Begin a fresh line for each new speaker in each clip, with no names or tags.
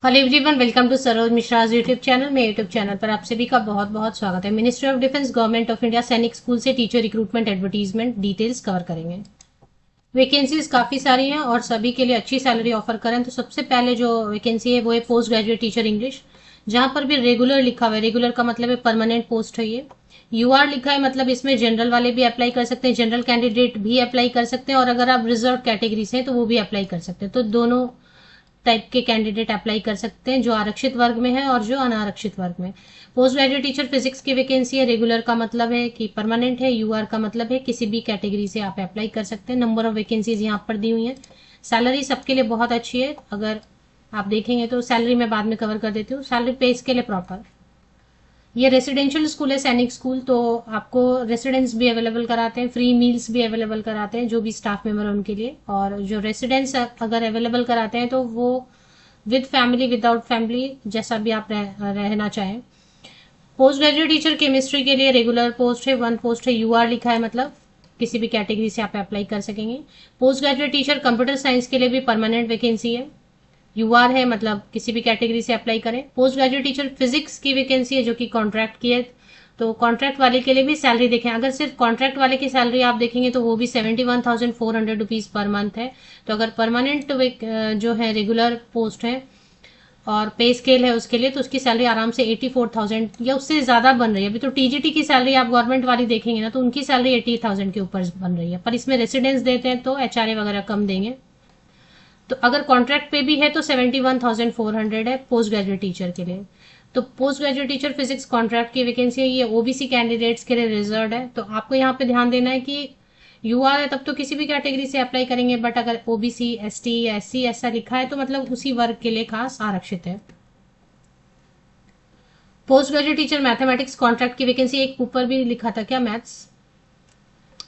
Hello everyone, welcome to Saroj Mishra's YouTube channel. मेरे YouTube channel पर आप सभी का बहुत बहुत स्वागत है। Ministry of defence government of India Sainik school से teacher recruitment advertisement details cover करेंगे। वैकेंसीज काफी सारी हैं और सभी के लिए अच्छी सैलरी ऑफर करें। तो सबसे पहले जो वैकेंसी है वो है पोस्ट ग्रेजुएट टीचर इंग्लिश, जहां पर भी रेगुलर लिखा हुआ है। रेगुलर का मतलब है परमानेंट पोस्ट है ये। यूआर लिखा है, मतलब इसमें जनरल वाले भी अप्लाई कर सकते हैं, जनरल कैंडिडेट भी अप्लाई कर सकते हैं, और अगर आप रिजर्व कैटेगरी से हैं तो वो भी अप्लाई कर सकते हैं। तो दोनों टाइप के कैंडिडेट अप्लाई कर सकते हैं, जो आरक्षित वर्ग में है और जो अनारक्षित वर्ग में। पोस्ट ग्रेजुएट टीचर फिजिक्स की वैकेंसी है। रेगुलर का मतलब है कि परमानेंट है, यूआर का मतलब है किसी भी कैटेगरी से आप अप्लाई कर सकते हैं। नंबर ऑफ वैकेंसीज यहाँ पर दी हुई है। सैलरी सबके लिए बहुत अच्छी है। अगर आप देखेंगे तो सैलरी मैं बाद में कवर कर देती हूँ। सैलरी पे इसके लिए प्रॉपर, ये रेसिडेंशियल स्कूल है सैनिक स्कूल, तो आपको रेसिडेंस भी अवेलेबल कराते हैं, फ्री मील्स भी अवेलेबल कराते हैं जो भी स्टाफ मेंबर है उनके लिए। और जो रेसिडेंस अगर अवेलेबल कराते हैं तो वो विद फैमिली, विदाउट फैमिली, जैसा भी आप रहना चाहें। पोस्ट ग्रेजुएट टीचर केमिस्ट्री के लिए रेगुलर पोस्ट है, वन पोस्ट है, यूआर लिखा है, मतलब किसी भी कैटेगरी से आप अप्लाई कर सकेंगे। Post graduate teacher computer science के लिए भी परमानेंट वैकेंसी है। यूआर है, मतलब किसी भी कैटेगरी से अप्लाई करें। पोस्ट ग्रेजुएट टीचर फिजिक्स की वैकेंसी है जो कि कॉन्ट्रैक्ट की है। तो कॉन्ट्रैक्ट वाले के लिए भी सैलरी देखें, अगर सिर्फ कॉन्ट्रैक्ट वाले की सैलरी आप देखेंगे तो वो भी 71,400 रुपीज पर मंथ है। तो अगर परमानेंट जो है रेगुलर पोस्ट है और पे स्केल है उसके लिए, तो उसकी सैलरी आराम से 84,000 या उससे ज्यादा बन रही है। अभी तो टीजीटी की सैलरी आप गवर्नमेंट वाली देखेंगे ना तो उनकी सैलरी 80,000 के ऊपर बन रही है, पर इसमें रेसिडेंस देते हैं तो एचआरए वगैरह कम देंगे। तो अगर कॉन्ट्रैक्ट पे भी है तो 71,400 है पोस्ट ग्रेजुएट टीचर के लिए। तो post graduate teacher physics contract की वैकेंसी है, ये ओबीसी कैंडिडेट्स के लिए रिजर्व है। तो आपको यहाँ पे ध्यान देना है कि यूआर है तब तो किसी भी कैटेगरी से अप्लाई करेंगे, बट अगर ओबीसी, एसटी या एससी ऐसा लिखा है तो मतलब उसी वर्ग के लिए खास आरक्षित है। Post graduate teacher mathematics contract की वैकेंसी, एक ऊपर भी लिखा था क्या मैथ्स,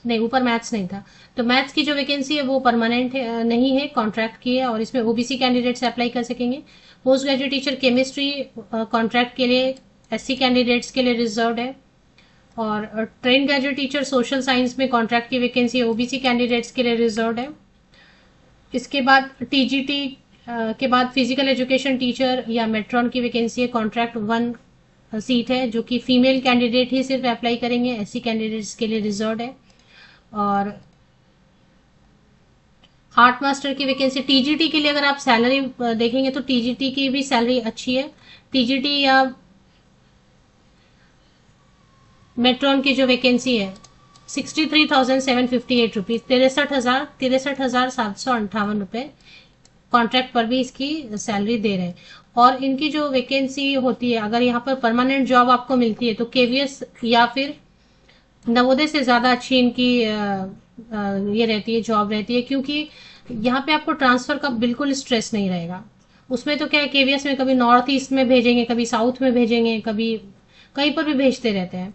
नहीं ऊपर मैथ्स नहीं था। तो मैथ्स की जो वैकेंसी है वो परमानेंट है, नहीं है, कॉन्ट्रैक्ट की है, और इसमें ओबीसी कैंडिडेट से अप्लाई कर सकेंगे। Post graduate teacher chemistry contract के लिए एससी कैंडिडेट्स के लिए रिजर्व है। और train graduate teacher social science में कॉन्ट्रैक्ट की वैकेंसी ओबीसी कैंडिडेट्स के लिए रिजर्व है। इसके बाद टीजीटी के बाद फिजिकल एजुकेशन टीचर या मेट्रॉन की वैकेंसी है, कॉन्ट्रैक्ट वन सीट है, जो कि फीमेल कैंडिडेट ही सिर्फ अप्लाई करेंगे, एससी कैंडिडेट्स के लिए रिजर्व है। और आर्ट मास्टर की वैकेंसी टीजीटी के लिए अगर आप सैलरी देखेंगे तो टीजीटी की भी सैलरी अच्छी है। टीजीटी या मेट्रॉन की जो वैकेंसी है 63,758 रुपीज, 63,758 रुपए कॉन्ट्रैक्ट पर भी इसकी सैलरी दे रहे हैं। और इनकी जो वैकेंसी होती है, अगर यहाँ पर परमानेंट जॉब आपको मिलती है तो केवीएस या फिर नवोदय से ज्यादा अच्छी इनकी ये रहती है, जॉब रहती है, क्योंकि यहाँ पे आपको ट्रांसफर का बिल्कुल स्ट्रेस नहीं रहेगा। उसमें तो क्या है, केवीएस में कभी नॉर्थ ईस्ट में भेजेंगे, कभी साउथ में भेजेंगे, कभी कहीं पर भी भेजते रहते हैं।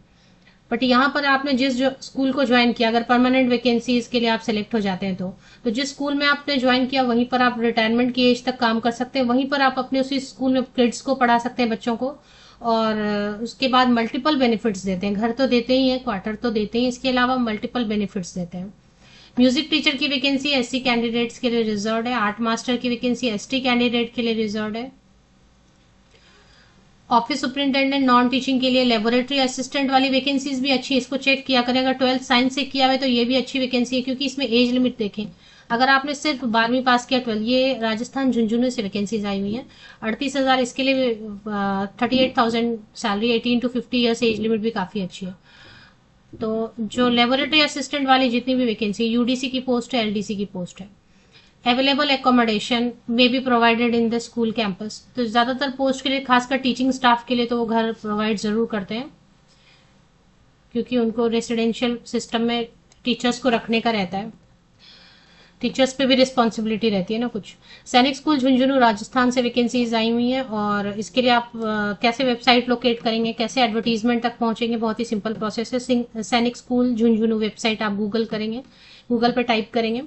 बट यहाँ पर आपने जिस स्कूल को ज्वाइन किया, अगर परमानेंट वैकेंसीज के लिए आप सेलेक्ट हो जाते हैं तो जिस स्कूल में आपने ज्वाइन किया वहीं पर आप रिटायरमेंट की एज तक काम कर सकते हैं, वहीं पर आप अपने उसी स्कूल में किड्स को पढ़ा सकते हैं, बच्चों को। और उसके बाद मल्टीपल बेनिफिट्स देते हैं, घर तो देते ही है, क्वार्टर तो देते ही, इसके अलावा मल्टीपल बेनिफिट्स देते हैं। म्यूजिक टीचर की वैकेंसी एससी कैंडिडेट्स के लिए रिजर्व है। आर्ट मास्टर की वैकेंसी एसटी कैंडिडेट के लिए रिजर्व है। ऑफिस सुपरिंटेंडेंट नॉन टीचिंग के लिए, लेबोरेटरी असिस्टेंट वाली वैकेंसीज भी अच्छी है, इसको चेक किया करें। अगर 12th साइंस से किया हुआ है तो ये भी अच्छी वैकेंसी है, क्योंकि इसमें एज लिमिट देखें, अगर आपने सिर्फ 12वीं पास किया, 12, ये राजस्थान झुंझुनू से वैकेंसीज आई हुई है। 38,000 इसके लिए, 38,000 salary, 18 to 50 years age limit भी काफी अच्छी है। तो जो लेबोरेटरी असिस्टेंट वाली जितनी भी वैकेंसी, यूडीसी की पोस्ट है, एलडीसी की पोस्ट है। Available accommodation may be provided in the school campus, तो ज्यादातर पोस्ट के लिए, खासकर टीचिंग स्टाफ के लिए, तो वो घर प्रोवाइड जरूर करते हैं, क्योंकि उनको रेसिडेंशियल सिस्टम में टीचर्स को रखने का रहता है। टीचर्स पे भी रिस्पॉन्सिबिलिटी रहती है ना कुछ। सैनिक स्कूल झुंझुनू राजस्थान से वैकेंसीज आई हुई है, और इसके लिए आप कैसे वेबसाइट लोकेट करेंगे, कैसे एडवर्टीजमेंट तक पहुंचेंगे, बहुत ही सिंपल प्रोसेस है। सैनिक स्कूल झुंझुनू वेबसाइट आप गूगल करेंगे, गूगल पे टाइप करेंगे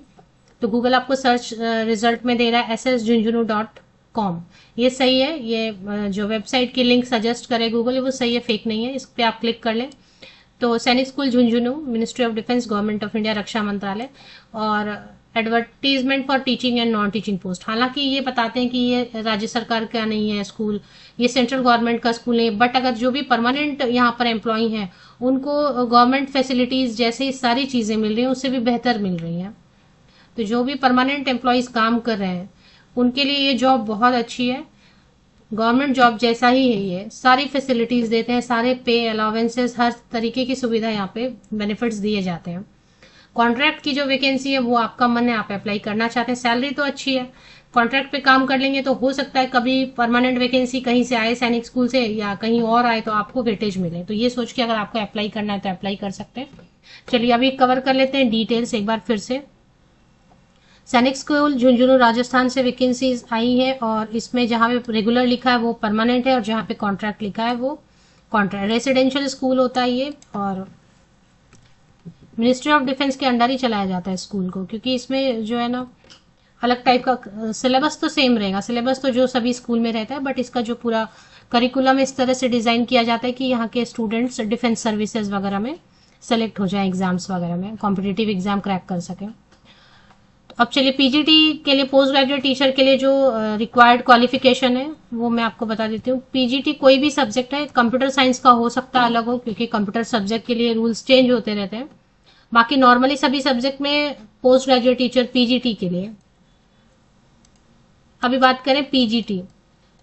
तो गूगल आपको सर्च रिजल्ट में दे रहा है ssjhunjhunu.com। ये सही है, ये जो वेबसाइट की लिंक सजेस्ट करे गूगल वो सही है, फेक नहीं है, इस पे आप क्लिक कर लें तो Sainik school Jhunjhunu, ministry of defence, government of India, रक्षा मंत्रालय। और advertisement for teaching and non teaching post. हालांकि ये बताते हैं कि ये राज्य सरकार का नहीं है स्कूल, ये सेंट्रल गवर्नमेंट का स्कूल है, बट अगर जो भी परमानेंट यहाँ पर एम्प्लॉय हैं उनको गवर्नमेंट फैसिलिटीज जैसे सारी चीजें मिल रही हैं उससे भी बेहतर मिल रही हैं। तो जो भी परमानेंट एम्प्लॉयज काम कर रहे हैं उनके लिए ये जॉब बहुत अच्छी है, गवर्नमेंट जॉब जैसा ही है। ये सारी फैसिलिटीज देते हैं, सारे पे अलाउंसेस, हर तरीके की सुविधा यहाँ पे बेनिफिट्स दिए जाते हैं। कॉन्ट्रैक्ट की जो वैकेंसी है वो आपका मन है, आप अप्लाई करना चाहते हैं, सैलरी तो अच्छी है, कॉन्ट्रैक्ट पे काम कर लेंगे तो हो सकता है कभी परमानेंट वैकेंसी कहीं से आए सैनिक स्कूल से या कहीं और आए तो आपको वेटेज मिले। तो ये सोच के अगर आपको अप्लाई करना है तो अप्लाई कर सकते हैं। चलिए अभी कवर कर लेते हैं डिटेल्स एक बार फिर से। सैनिक स्कूल झुंझुनू राजस्थान से वैकेंसीज आई है और इसमें जहाँ पे रेगुलर लिखा है वो परमानेंट है और जहाँ पे कॉन्ट्रैक्ट लिखा है वो कॉन्ट्रैक्ट। रेसिडेंशियल स्कूल होता है ये और मिनिस्ट्री ऑफ डिफेंस के अंडर ही चलाया जाता है स्कूल को, क्योंकि इसमें जो है ना अलग टाइप का सिलेबस तो सेम रहेगा, सिलेबस तो जो सभी स्कूल में रहता है, बट इसका जो पूरा करिकुलम इस तरह से डिजाइन किया जाता है कि यहाँ के स्टूडेंट्स डिफेंस सर्विसेज वगैरह में सेलेक्ट हो जाए, एग्जाम्स वगैरह में कॉम्पिटिटिव एग्जाम क्रैक कर सके। तो अब चलिए पीजीटी के लिए, पोस्ट ग्रेजुएट टीचर के लिए जो रिक्वायर्ड क्वालिफिकेशन है वो मैं आपको बता देती हूँ। पीजीटी कोई भी सब्जेक्ट है, कंप्यूटर साइंस का हो सकता है अलग हो क्योंकि कंप्यूटर सब्जेक्ट के लिए रूल्स चेंज होते रहते हैं, बाकी नॉर्मली सभी सब्जेक्ट में पोस्ट ग्रेजुएट टीचर पीजीटी के लिए। अभी बात करें पीजीटी,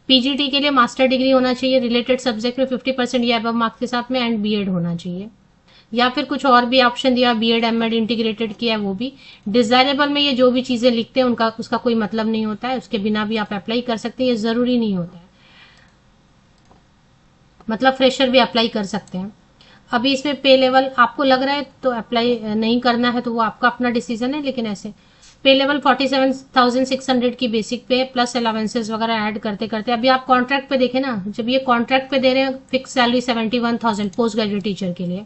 पीजीटी के लिए मास्टर डिग्री होना चाहिए रिलेटेड सब्जेक्ट में 50% या अबव मार्क्स के साथ में, एंड बीएड होना चाहिए, या फिर कुछ और भी ऑप्शन दिया बीएड एमएड इंटीग्रेटेड किया है वो भी डिजायरेबल में। ये जो भी चीजें लिखते हैं उनका उसका कोई मतलब नहीं होता है, उसके बिना भी आप अप्लाई कर सकते हैं, ये जरूरी नहीं होता है, मतलब फ्रेशर भी अप्लाई कर सकते हैं। अभी इसमें पे लेवल आपको लग रहा है तो अप्लाई नहीं करना है तो वो आपका अपना डिसीजन है, लेकिन ऐसे पे लेवल 47,600 की बेसिक पे प्लस अलावेंसेस वगैरह ऐड करते करते, अभी आप कॉन्ट्रैक्ट पे देखें ना, जब ये कॉन्ट्रैक्ट पे दे रहे हैं fix salary 71,000 post graduate teacher के लिए,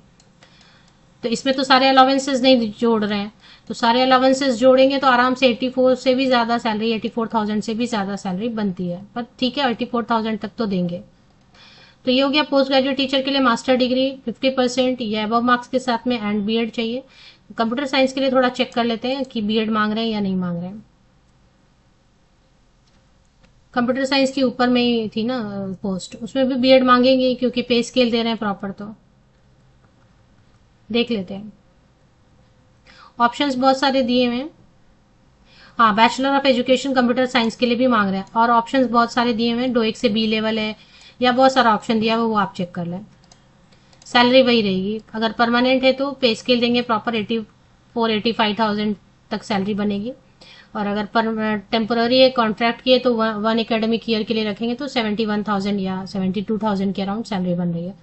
तो इसमें तो सारे अलावेंसेस नहीं जोड़ रहे हैं, तो सारे अलावेंसेस जोड़ेंगे तो आराम से 84 से भी ज्यादा सैलरी, 84,000 से भी ज्यादा सैलरी बनती है, पर ठीक है 84,000 तक तो देंगे। तो ये हो गया पोस्ट ग्रेजुएट टीचर के लिए मास्टर डिग्री 50% या अबव मार्क्स के साथ में एंड बीएड चाहिए। कंप्यूटर साइंस के लिए थोड़ा चेक कर लेते हैं कि बीएड मांग रहे हैं या नहीं मांग रहे हैं। कंप्यूटर साइंस की ऊपर में ही थी ना पोस्ट, उसमें भी बीएड मांगेंगे क्योंकि पे स्केल दे रहे हैं प्रॉपर, तो देख लेते हैं। ऑप्शंस बहुत सारे दिए हुए हैं, हाँ bachelor of education computer science के लिए भी मांग रहे हैं और ऑप्शंस बहुत सारे दिए हुए हैं, डोइक से बी लेवल है या बहुत सारा ऑप्शन दिया हुआ वो आप चेक कर लें। सैलरी वही रहेगी, अगर परमानेंट है तो पे स्केल देंगे प्रॉपर 84-85,000 तक सैलरी बनेगी, और अगर टेम्पोररी है कॉन्ट्रैक्ट की है तो 1 एकेडमिक ईयर के लिए रखेंगे तो 71,000 या 72,000 के अराउंड सैलरी बन रही है।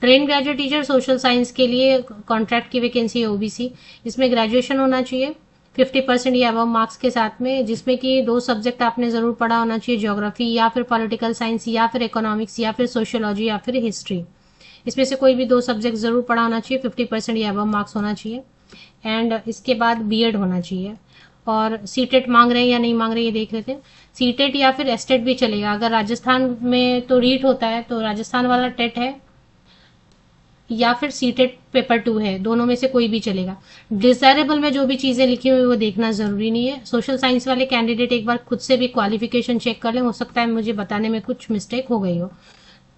Train graduate teacher social science के लिए कॉन्ट्रैक्ट की वैकेंसी है ओबीसी, इसमें ग्रेजुएशन होना चाहिए 50% या अबव मार्क्स के साथ में, जिसमें कि 2 सब्जेक्ट आपने जरूर पढ़ा होना चाहिए, ज्योग्राफी या फिर पॉलिटिकल साइंस या फिर इकोनॉमिक्स या फिर सोशियोलॉजी या फिर हिस्ट्री, इसमें से कोई भी 2 सब्जेक्ट जरूर पढ़ा होना चाहिए, 50% या अबव मार्क्स होना चाहिए, एंड इसके बाद बीएड होना चाहिए। और सीटेट मांग रहे हैं या नहीं मांग रहे हैं ये देख लेते हैं। सीटेट या फिर एस्टेट भी चलेगा, अगर राजस्थान में तो रीट होता है तो राजस्थान वाला टेट है या फिर सीटेट पेपर 2 है, दोनों में से कोई भी चलेगा। डिजायरेबल में जो भी चीजें लिखी हुई वो देखना जरूरी नहीं है। सोशल साइंस वाले कैंडिडेट एक बार खुद से भी क्वालिफिकेशन चेक कर लें, हो सकता है मुझे बताने में कुछ मिस्टेक हो गई हो।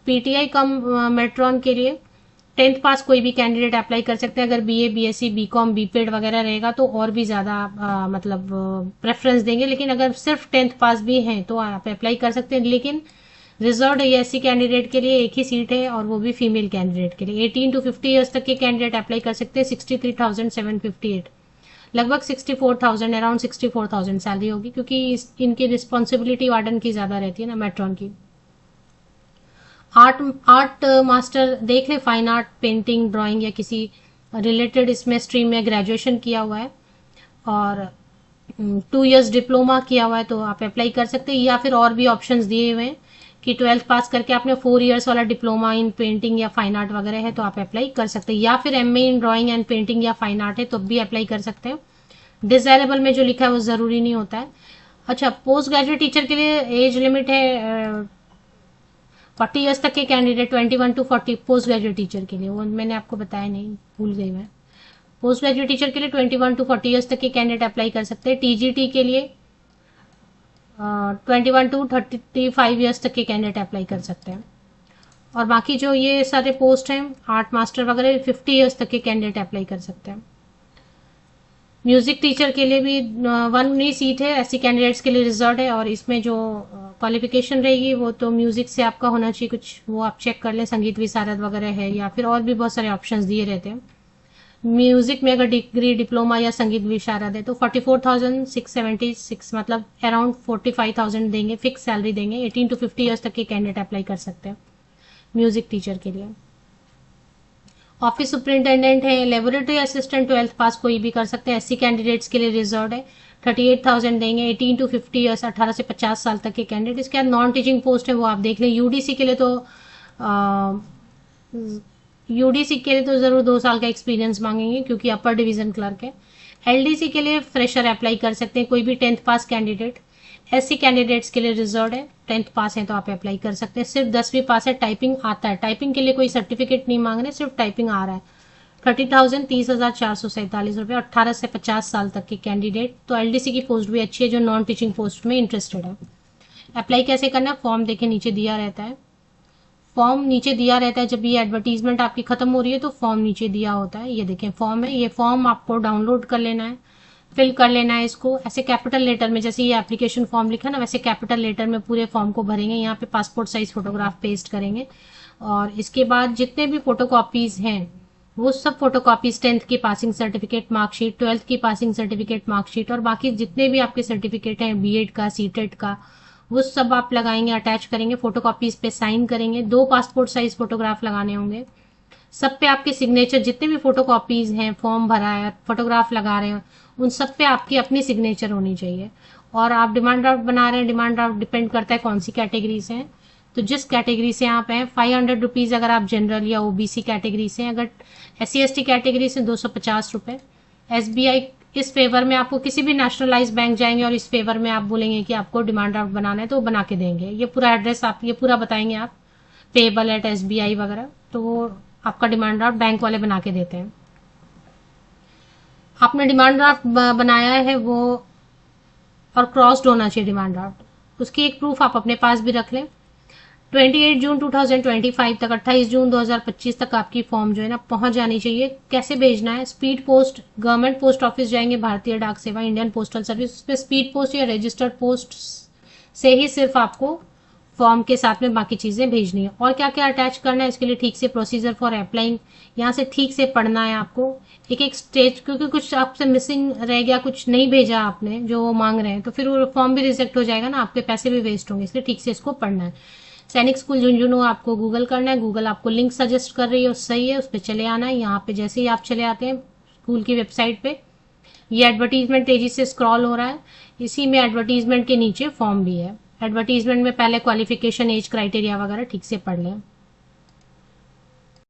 पीटीआई कम मेट्रॉन के लिए 10th पास कोई भी कैंडिडेट अप्लाई कर सकते हैं, अगर बीए बीएससी बीकॉम बीपेड वगैरह रहेगा तो और भी ज्यादा मतलब प्रेफरेंस देंगे, लेकिन अगर सिर्फ 10th पास भी हैं तो आप अप्लाई कर सकते हैं, लेकिन रिजर्व्ड एससी कैंडिडेट के लिए एक ही सीट है और वो भी फीमेल कैंडिडेट के लिए। 18 to 50 ईयर्स तक के कैंडिडेट अप्लाई कर सकते हैं। 63,758 लगभग 64,000 अराउंड 64,000 सैलरी होगी, क्योंकि इनकी रिस्पॉन्सिबिलिटी वार्डन की ज्यादा रहती है ना मेट्रॉन की। आर्ट मास्टर देख ले, फाइन आर्ट पेंटिंग ड्राइंग या किसी रिलेटेड इसमें स्ट्रीम में ग्रेजुएशन किया हुआ है और 2 इयर्स डिप्लोमा किया हुआ है तो आप अप्लाई कर सकते हैं, या फिर और भी ऑप्शंस दिए हुए हैं कि 12th पास करके आपने 4 इयर्स वाला डिप्लोमा इन पेंटिंग या फाइन आर्ट वगैरह है तो आप अप्लाई कर सकते हैं, या फिर MA in drawing and painting या फाइन आर्ट है तो भी अप्लाई कर सकते हैं। डिजायरेबल में जो लिखा है वो जरूरी नहीं होता है। अच्छा, पोस्ट ग्रेजुएट टीचर के लिए एज लिमिट है 40 ईयर्स तक के candidate 21 to 40 post graduate teacher के लिए, वो मैंने आपको बताया नहीं, भूल गई मैं। पोस्ट ग्रेजुएट टीचर के लिए 21 to 40 ईयर्स तक के कैंडिडेट अप्लाई कर सकते हैं। टीजीटी के लिए 21 to 35 ईयर्स तक के कैंडिडेट अप्लाई कर सकते हैं। और बाकी जो ये सारे पोस्ट हैं आर्ट मास्टर वगैरह 50 ईयर्स तक के कैंडिडेट अप्लाई कर सकते हैं। म्यूजिक टीचर के लिए भी 1 सीट है, ऐसी कैंडिडेट्स के लिए रिजर्व है। और इसमें जो क्वालिफिकेशन रहेगी वो तो म्यूजिक से आपका होना चाहिए कुछ, वो आप चेक कर लें, संगीत विशारद वगैरह है या फिर और भी बहुत सारे ऑप्शंस दिए रहते हैं। म्यूजिक में अगर डिग्री डिप्लोमा या संगीत विशारद है तो 44,676 मतलब अराउंड 45,000 देंगे, फिक्स सैलरी देंगे। 18 to 50 ईयर्स तक के कैंडिडेट अप्लाई कर सकते हैं म्यूजिक टीचर के लिए। ऑफिस सुपरिंटेंडेंट है, लेबोरेटरी असिस्टेंट 12th पास कोई भी कर सकते हैं, ऐसी कैंडिडेट्स के लिए रिजर्व है। 38,000 देंगे। 18 to 50 ईयर्स 18 से 50 साल तक के कैंडिडेट। इसके बाद नॉन टीचिंग पोस्ट है वो आप देख लें। यूडीसी के लिए तो जरूर 2 साल का एक्सपीरियंस मांगेंगे क्योंकि अपर डिवीजन क्लर्क है। एलडीसी के लिए फ्रेशर अप्लाई कर सकते हैं, कोई भी 10th पास कैंडिडेट। ऐसी कैंडिडेट्स के लिए रिजर्व है, 10th पास है तो आप अप्लाई कर सकते हैं। सिर्फ 10वीं पास है, टाइपिंग आता है, टाइपिंग के लिए कोई सर्टिफिकेट नहीं मांग रहे, सिर्फ टाइपिंग आ रहा है। 30,000 30,447 रुपये। 18 से 50 साल तक के कैंडिडेट। तो एलडीसी की पोस्ट भी अच्छी है जो नॉन टीचिंग पोस्ट में इंटरेस्टेड है। अप्लाई कैसे करना है, फॉर्म देखें नीचे दिया रहता है। फॉर्म नीचे दिया रहता है, जब ये एडवर्टीजमेंट आपकी खत्म हो रही है तो फॉर्म नीचे दिया होता है। ये देखें फॉर्म है, ये फॉर्म आपको डाउनलोड कर लेना है, फिल कर लेना है इसको। ऐसे कैपिटल लेटर में, जैसे ये एप्लीकेशन फॉर्म लिखा ना, वैसे कैपिटल लेटर में पूरे फॉर्म को भरेंगे। यहाँ पे पासपोर्ट साइज फोटोग्राफ पेस्ट करेंगे और इसके बाद जितने भी फोटोकॉपीज हैं वो सब फोटोकॉपीज 10th की पासिंग सर्टिफिकेट मार्कशीट, 12th की पासिंग सर्टिफिकेट मार्कशीट और बाकी जितने भी आपके सर्टिफिकेट हैं बीएड का, सीटेट का, वो सब आप लगाएंगे, अटैच करेंगे, फोटोकॉपीज पे साइन करेंगे। 2 पासपोर्ट साइज फोटोग्राफ लगाने होंगे। सब पे आपके सिग्नेचर, जितने भी फोटोकॉपीज हैं, फॉर्म भरा है, फोटोग्राफ लगा रहे हैं, उन सब पे आपकी अपनी सिग्नेचर होनी चाहिए। और आप डिमांड ड्राफ्ट बना रहे हैं, डिमांड ड्राफ्ट डिपेंड करता है कौन सी कैटेगरी से हैं। तो जिस कैटेगरी से आप हैं 500 रुपीज अगर आप जनरल या ओबीसी कैटेगरी से हैं, अगर SC/ST कैटेगरी से 250 रुपये। SBI इस फेवर में आपको किसी भी नेशनलाइज बैंक जाएंगे और इस फेवर में आप बोलेंगे कि आपको डिमांड ड्राफ्ट बनाना है तो वो बना के देंगे। ये पूरा एड्रेस आप ये पूरा बताएंगे आप, पेबल एट SBI वगैरह, तो वो आपका डिमांड ड्राफ्ट बैंक वाले बना के देते हैं। आपने डिमांड ड्राफ्ट बनाया है वो और क्रॉस्ड होना चाहिए डिमांड ड्राफ्ट, उसकी एक प्रूफ आप अपने पास भी रख लें। 28 जून 2025 तक 28 जून 2025 तक आपकी फॉर्म जो है ना पहुंच जानी चाहिए। कैसे भेजना है, speed post, government post office जाएंगे, भारतीय डाक सेवा, इंडियन पोस्टल सर्विस, उस पर स्पीड पोस्ट या रजिस्टर्ड पोस्ट से ही सिर्फ आपको फॉर्म के साथ में बाकी चीजें भेजनी है। और क्या क्या अटैच करना है इसके लिए ठीक से प्रोसीजर फॉर अप्लाइंग यहाँ से ठीक से पढ़ना है आपको, एक एक स्टेज, क्योंकि कुछ आपसे मिसिंग रह गया, कुछ नहीं भेजा आपने जो वो मांग रहे हैं तो फिर वो फॉर्म भी रिजेक्ट हो जाएगा ना, आपके पैसे भी वेस्ट होंगे, इसलिए ठीक से इसको पढ़ना है। सैनिक स्कूल झुंझुनू आपको गूगल करना है, गूगल आपको लिंक सजेस्ट कर रही है, सही है, उस पर चले आना है। यहाँ पे जैसे ही आप चले आते हैं स्कूल की वेबसाइट पे, ये एडवर्टीजमेंट तेजी से स्क्रॉल हो रहा है, इसी में एडवर्टीजमेंट के नीचे फॉर्म भी है। एडवर्टीजमेंट में पहले क्वालिफिकेशन, एज क्राइटेरिया वगैरह ठीक से पढ़ लें।